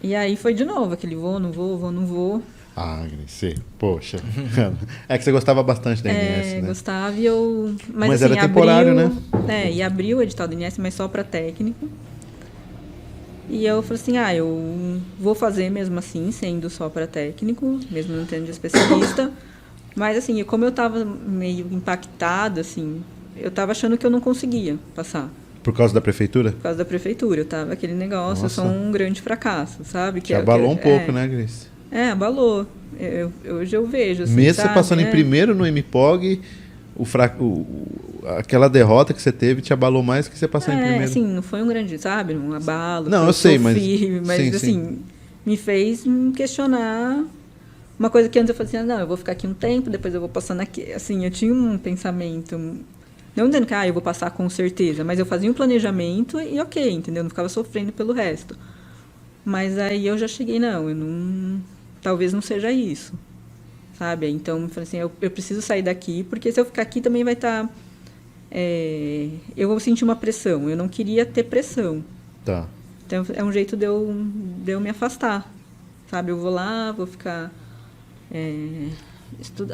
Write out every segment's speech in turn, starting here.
E aí foi de novo, aquele vou, não vou, vou, não vou. Ah, Grace, poxa. É que você gostava bastante da INS, né? Gostava e eu... Mas Mas assim, era temporário, né? E abriu o edital do INSS, mas só para técnico. E eu falei assim, eu vou fazer mesmo assim, sendo só para técnico, mesmo não tendo de especialista. Mas assim, como eu tava meio impactada, assim, eu tava achando que eu não conseguia passar. Por causa da prefeitura? Por causa da prefeitura, eu tava aquele negócio, eu sou Nossa, um grande fracasso, sabe? te abalou um pouco, né, Grace? Abalou. Hoje eu vejo, assim, Mesmo você sabe? passando em primeiro no MPOG, aquela derrota que você teve te abalou mais que você passar em primeiro. Assim, não foi um grande, sabe? Um abalo, Não, que eu eu sei, sofri, mas sim, sim. assim, me fez questionar uma coisa que antes eu fazia, não, eu vou ficar aqui um tempo, depois eu vou passando aqui. Assim, eu tinha um pensamento, não dizendo que eu vou passar com certeza, mas eu fazia um planejamento e ok, entendeu? Não ficava sofrendo pelo resto. Mas aí eu já cheguei, não, eu não, talvez não seja isso, sabe? Então, eu falei assim, eu preciso sair daqui, porque se eu ficar aqui também vai estar... eu vou sentir uma pressão, eu não queria ter pressão. Tá. Então, é um jeito de eu me afastar, sabe? Eu vou lá, vou ficar...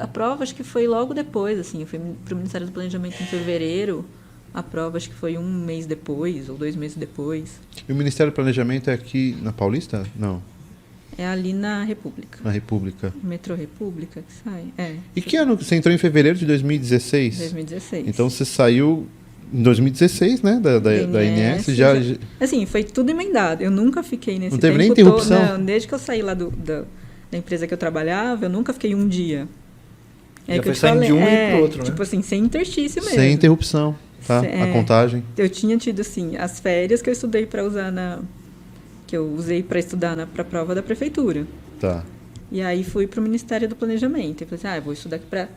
A prova acho que foi logo depois, assim, eu fui para o Ministério do Planejamento em fevereiro, a prova acho que foi 1 mês depois, ou 2 meses depois. E o Ministério do Planejamento é aqui na Paulista? Não, É ali na República. na República. Metrô República que sai. E que ano? Você entrou em fevereiro de 2016? 2016. Então você saiu em 2016, né? Da INS. Já. Assim, foi tudo emendado. Eu nunca fiquei nesse Não teve tempo nem interrupção? Não, desde que eu saí lá da empresa que eu trabalhava, eu nunca fiquei um dia. Já foi saindo de um e pro outro, né? Tipo assim, sem interstício mesmo. Sem interrupção, tá? A contagem. Eu tinha tido, assim, as férias que eu estudei para usar que eu usei para estudar pra prova da prefeitura. Tá. E aí fui pro Ministério do Planejamento. E falei assim, eu vou estudar aqui pra...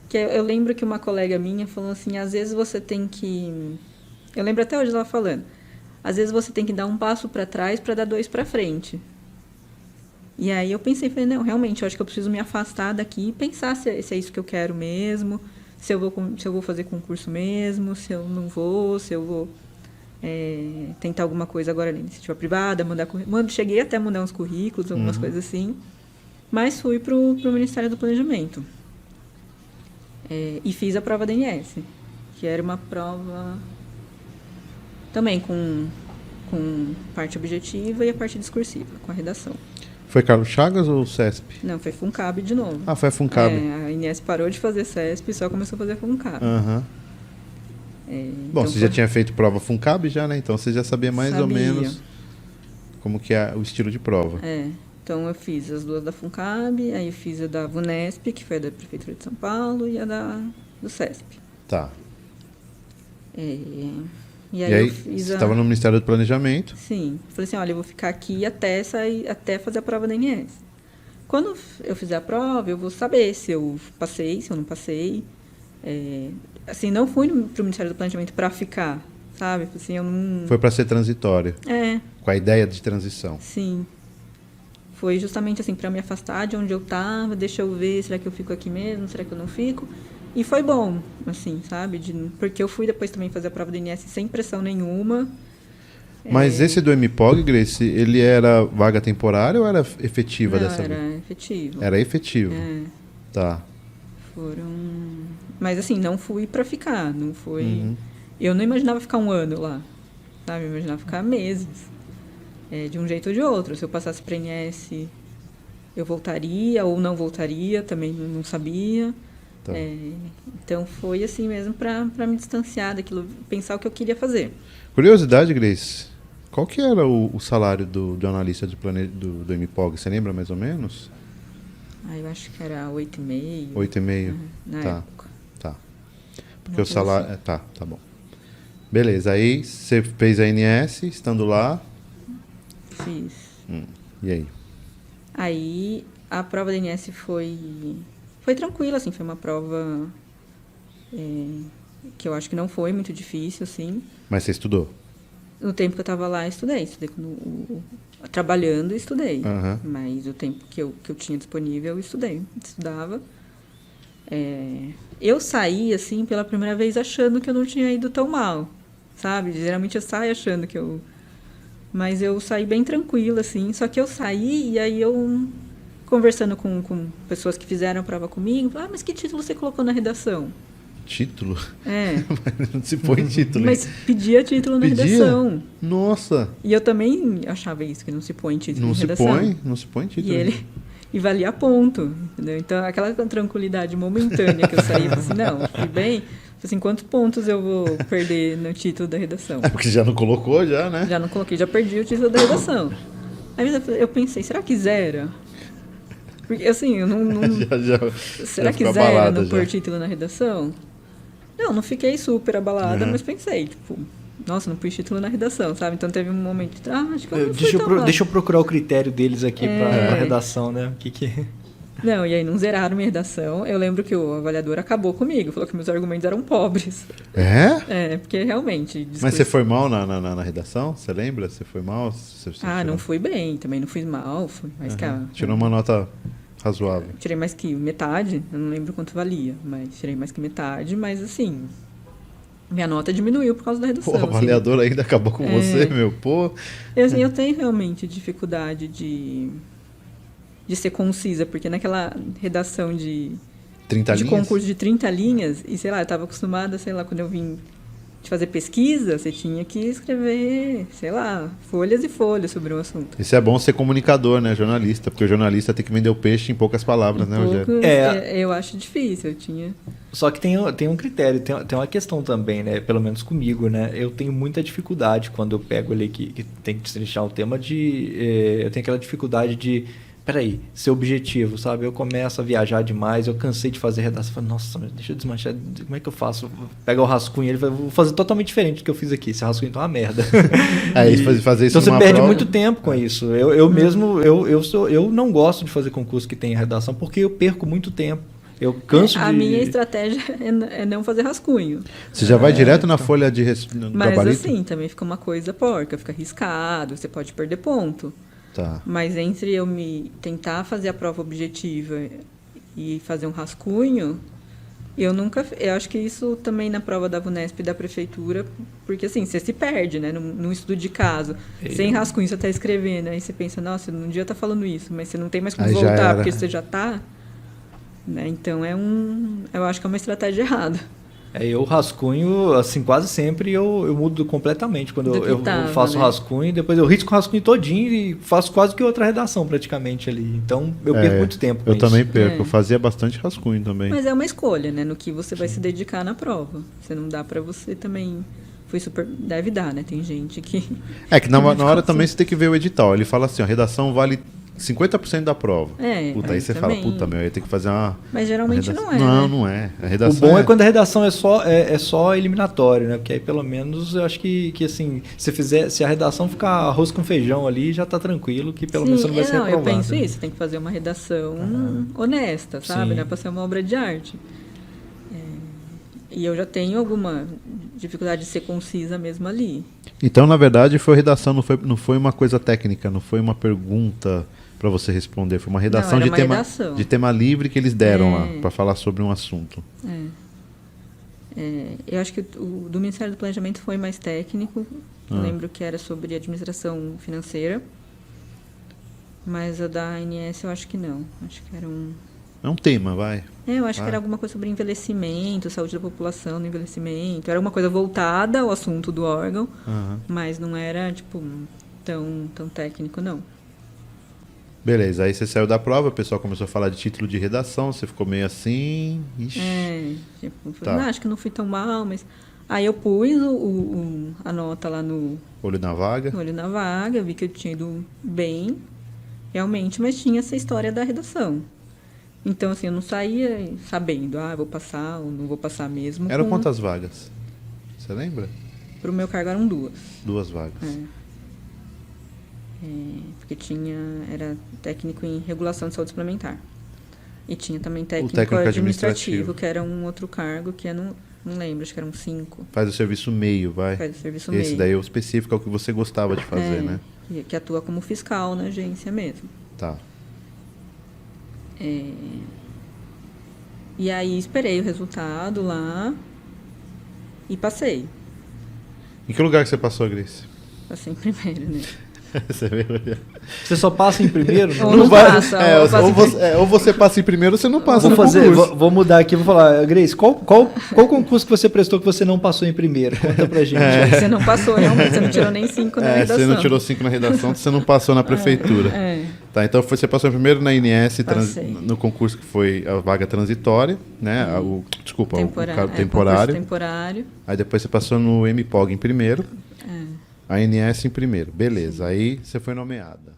Que eu lembro que uma colega minha falou assim, às vezes você tem que... Eu lembro até hoje ela falando. Às vezes você tem que dar um passo para trás para dar 2 para frente. E aí eu pensei, falei, não, realmente, eu acho que eu preciso me afastar daqui e pensar se é isso que eu quero mesmo, se eu vou fazer concurso mesmo, se eu não vou, se eu vou tentar alguma coisa agora na iniciativa privada, cheguei até a mandar uns currículos, algumas coisas assim, mas fui pro Ministério do Planejamento. E fiz a prova da INS, que era uma prova também com parte objetiva e a parte discursiva, com a redação. Foi Carlos Chagas ou CESP? Não, foi FUNCAB de novo. Ah, foi a FUNCAB. A INS parou de fazer CESP e só começou a fazer FUNCAB. Aham. Bom, Então você já tinha feito prova FUNCAB já, né? Então você já sabia mais ou menos como que é o estilo de prova. Então eu fiz as 2 da FUNCAB, aí eu fiz a da VUNESP, que foi a da Prefeitura de São Paulo, e a do CESP. Tá. E aí eu fiz você estava no Ministério do Planejamento? Sim. Falei assim, olha, eu vou ficar aqui até fazer a prova da INS. Quando eu fizer a prova, eu vou saber se eu passei, se eu não passei. Assim, não fui para o Ministério do Planejamento para ficar, sabe? Assim, eu não... Foi para ser transitório. Com a ideia de transição. Sim. Foi justamente assim, para me afastar de onde eu estava, deixa eu ver, será que eu fico aqui mesmo, será que eu não fico? E foi bom, assim, sabe? Porque eu fui depois também fazer a prova do INS sem pressão nenhuma. Mas esse do MPOG, Grace, ele era vaga temporária ou era efetiva dessa vez? Era efetivo. Era efetivo. Tá. Mas assim, não fui para ficar, não foi... Eu não imaginava ficar 1 ano lá, sabe? Eu imaginava ficar meses. De um jeito ou de outro. Se eu passasse para INS, eu voltaria ou não voltaria, também não sabia. Tá. Então foi assim mesmo para me distanciar daquilo, pensar o que eu queria fazer. Curiosidade, Grace, qual que era o salário do analista do MPOG? Você lembra mais ou menos? Eu acho que era 8,5. 8,5? Na época. Tá. Porque o salário... Assim. Tá bom. Beleza, aí você fez a INS, estando lá? Fiz. E aí? Aí a prova da INS foi tranquila, assim, foi uma prova que eu acho que não foi muito difícil, assim. Mas você estudou? No tempo que eu estava lá, estudei trabalhando, estudei. Mas o tempo que eu tinha disponível, eu estudava. Eu saí, assim, pela primeira vez achando que eu não tinha ido tão mal, sabe? Geralmente eu saio achando que eu Mas eu saí bem tranquila, assim. Só que eu saí e aí eu, conversando com pessoas que fizeram a prova comigo, mas que título você colocou na redação? Título? É. Não se põe título. Mas pedia título na redação. Nossa. E eu também achava isso, que não se põe título Não na se redação. não se põe título. E valia ponto, entendeu? Então, aquela tranquilidade momentânea que eu saí, eu falei assim, não, fui bem, assim, quantos pontos eu vou perder no título da redação? É porque já não colocou, já, né? Já não coloquei, já perdi o título da redação. Aí eu pensei, será que zero? Porque, assim, eu não será que zero não pôr título na redação? Não fiquei super abalada, mas pensei, tipo, nossa, não pus título na redação, sabe? Então teve um momento de, acho que eu não fui tão mal. Deixa eu procurar o critério deles aqui pra redação, né? Não, e aí não zeraram minha redação. Eu lembro que o avaliador acabou comigo, falou que meus argumentos eram pobres. É? Porque realmente... Mas você foi mal na redação? Você lembra? Você foi mal? Você não fui bem, também não fui mal. Mas tirou uma nota razoável. Tirei mais que metade, eu não lembro quanto valia, mas tirei mais que metade, mas assim... Minha nota diminuiu por causa da redação. Pô, o avaliador ainda acabou com você, meu. Pô. Eu tenho realmente dificuldade de ser concisa, porque naquela redação de 30 de linhas? concurso de 30 linhas, e sei lá, eu estava acostumada, sei lá, quando eu vim de fazer pesquisa, você tinha que escrever, sei lá, folhas e folhas sobre o assunto. Isso é bom ser comunicador, né, jornalista, porque o jornalista tem que vender o peixe em poucas palavras, né, Rogério? Eu acho difícil, eu tinha... Só que tem um critério, tem uma questão também, né, pelo menos comigo, né, eu tenho muita dificuldade quando eu pego ali que tem que destrinchar o tema eu tenho aquela dificuldade de... Peraí, ser objetivo, sabe? Eu começo a viajar demais, eu cansei de fazer redação. Falo, nossa, deixa eu desmanchar, como é que eu faço? Pega o rascunho, ele vai vou fazer totalmente diferente do que eu fiz aqui. Esse rascunho tá uma merda. Fazer isso então você perde prova... muito tempo com isso. Eu mesmo, eu não gosto de fazer concurso que tem redação, porque eu perco muito tempo. Eu canso de... A minha estratégia é não fazer rascunho. Você já vai direto na folha de Mas gabarito? assim, também fica uma coisa porca, fica arriscado, você pode perder ponto. Tá. Mas entre eu me tentar fazer a prova objetiva e fazer um rascunho, eu acho que isso também na prova da VUNESP e da prefeitura, porque assim, você se perde, né, num estudo de caso. Sem rascunho você está escrevendo, aí você pensa, nossa, não devia estar falando isso, mas você não tem mais como voltar, porque você já está, né? Então eu acho que é uma estratégia errada. Eu rascunho, assim, quase sempre eu mudo completamente. Quando eu faço rascunho, depois eu risco o rascunho todinho e faço quase que outra redação praticamente ali. Então, eu perco muito tempo com eu isso. Também perco. Eu fazia bastante rascunho também. Mas é uma escolha, né? No que você vai se dedicar na prova. Você não dá para você também... Deve dar, né? Tem gente que... que na hora também você tem que ver o edital. Ele fala assim, a redação vale 50% da prova. Aí você também. fala, eu ia ter que fazer uma... Mas geralmente não é, Não é. A redação o bom é quando a redação é só eliminatório, né? Porque aí pelo menos eu acho que assim, se a redação ficar arroz com feijão ali, já tá tranquilo, que pelo menos você não vai ser reprovado. Eu penso isso, tem que fazer uma redação honesta, sabe? Sim. Não é para ser uma obra de arte. E eu já tenho alguma dificuldade de ser concisa mesmo ali. Então, na verdade, foi redação, não foi uma coisa técnica, não foi uma pergunta para você responder, foi uma redação, de tema livre que eles deram lá para falar sobre um assunto. Eu acho que o do Ministério do Planejamento foi mais técnico. Eu lembro que era sobre administração financeira. Mas a da ANS eu acho que não. Acho que era É um tema, vai. Eu acho que era alguma coisa sobre envelhecimento, saúde da população no envelhecimento. Era uma coisa voltada ao assunto do órgão, mas não era, tipo, tão técnico, não. Beleza, aí você saiu da prova, o pessoal começou a falar de título de redação, você ficou meio assim... Ixi. Acho que não fui tão mal, mas... Aí eu pus a nota lá no... Olho na vaga. Olho na vaga, vi que eu tinha ido bem, realmente, mas tinha essa história da redação. Então, assim, eu não saía sabendo, vou passar ou não vou passar mesmo. Eram quantas vagas? Você lembra? Pro meu cargo eram 2. 2 vagas. Porque era técnico em regulação de saúde suplementar. E tinha também técnico administrativo, que era um outro cargo que eu não lembro, acho que eram 5. Faz o serviço meio, vai. Faz o serviço meio. Esse daí é o específico, é o que você gostava de fazer, né? Que atua como fiscal na agência mesmo. Tá. E aí esperei o resultado lá e passei. Em que lugar que você passou, Grace? Passei em primeiro, né? Você só passa em primeiro? Ou não passa. Ou você passa em primeiro ou você não passa Vou mudar aqui, vou falar. Grace, qual concurso que você prestou que você não passou em primeiro? Conta pra gente. Você não passou, realmente. Você não tirou nem 5 na redação. Você não tirou 5 na redação, você não passou na prefeitura. Tá, então você passou primeiro na INS, no concurso que foi a vaga transitória, né? O temporário. Aí depois você passou no MPOG em primeiro. A INS em primeiro. Beleza. Aí você foi nomeada.